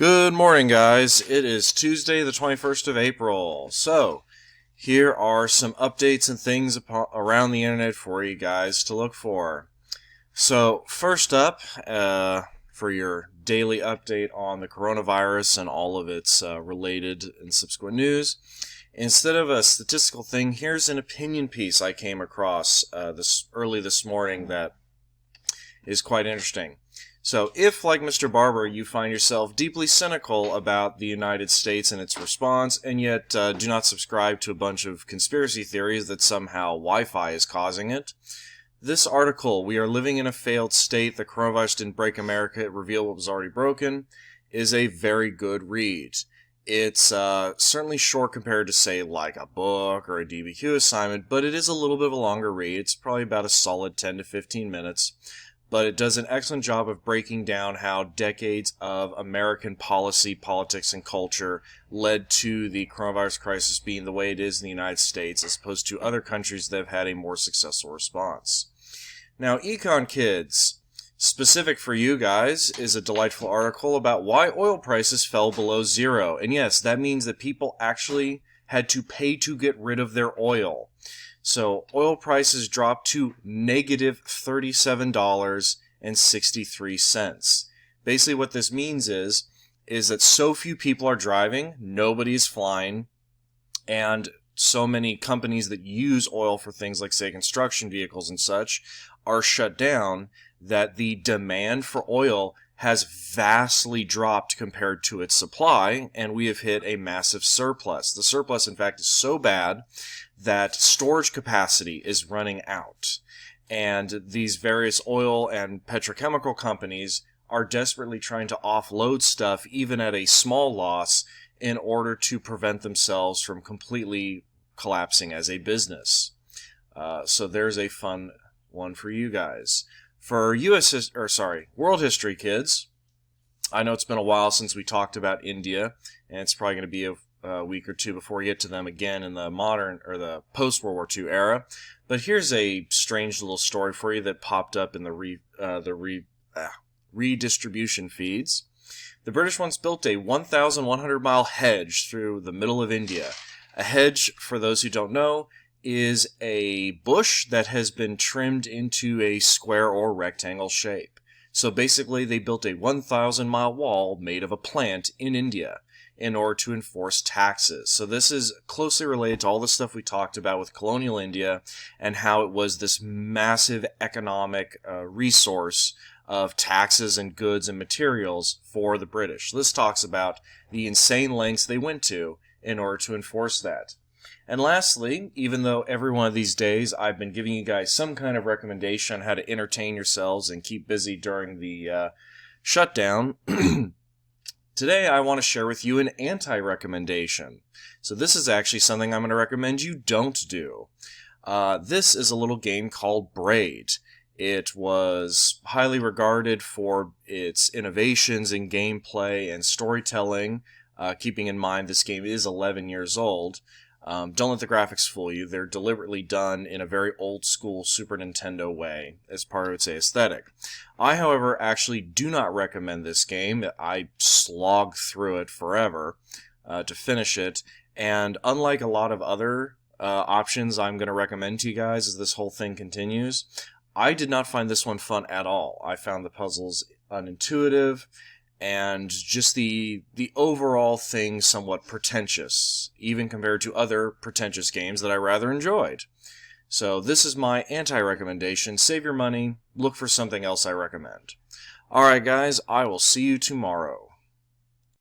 Good morning, guys. It is Tuesday, the 21st of April. So, here are some updates and things around the internet for you guys to look for. So, first up, for your daily update on the coronavirus and all of its related and subsequent news, instead of a statistical thing, here's an opinion piece I came across this morning that is quite interesting. So if, like Mr. Barber, you find yourself deeply cynical about the United States and its response, and yet do not subscribe to a bunch of conspiracy theories that somehow Wi-Fi is causing it, this article, "We Are Living in a Failed State, the Coronavirus Didn't Break America, It Revealed What Was Already Broken," is a very good read. It's certainly short compared to, say, like a book or a DBQ assignment, but it is a little bit of a longer read. It's probably about a solid 10 to 15 minutes. But it does an excellent job of breaking down how decades of American policy, politics, and culture led to the coronavirus crisis being the way it is in the United States, as opposed to other countries that have had a more successful response. Now, Econ Kids, specific for you guys, is a delightful article about why oil prices fell below zero. And yes, that means that people actually had to pay to get rid of their oil. So oil prices dropped to negative $37.63. Basically what this means is that so few people are driving, nobody's flying, and so many companies that use oil for things like, say, construction vehicles and such are shut down that the demand for oil has vastly dropped compared to its supply, and we have hit a massive surplus. The surplus, in fact, is so bad that storage capacity is running out. And these various oil and petrochemical companies are desperately trying to offload stuff, even at a small loss, in order to prevent themselves from completely collapsing as a business. So there's a fun one for you guys. For world history kids, I know it's been a while since we talked about India, and it's probably going to be a week or two before we get to them again in the modern or the post-World War II era. But here's a strange little story for you that popped up in the redistribution feeds. The British once built a 1,100-mile hedge through the middle of India. A hedge, for those who don't know, is a bush that has been trimmed into a square or rectangle shape. So basically, they built a 1,000-mile wall made of a plant in India in order to enforce taxes. So this is closely related to all the stuff we talked about with colonial India and how it was this massive economic resource of taxes and goods and materials for the British. This talks about the insane lengths they went to in order to enforce that. And lastly, even though every one of these days I've been giving you guys some kind of recommendation on how to entertain yourselves and keep busy during the shutdown, today I want to share with you an anti-recommendation. So this is actually something I'm going to recommend you don't do. This is a little game called Braid. It was highly regarded for its innovations in gameplay and storytelling, keeping in mind this game is 11 years old. Don't let the graphics fool you. They're deliberately done in a very old-school Super Nintendo way as part of its aesthetic. I, however, actually do not recommend this game. I slogged through it forever to finish it, and unlike a lot of other options I'm going to recommend to you guys as this whole thing continues, I did not find this one fun at all. I found the puzzles unintuitive, and just the overall thing somewhat pretentious, even compared to other pretentious games that I rather enjoyed. So this is my anti-recommendation. Save your money, look for something else I recommend. Alright guys, I will see you tomorrow.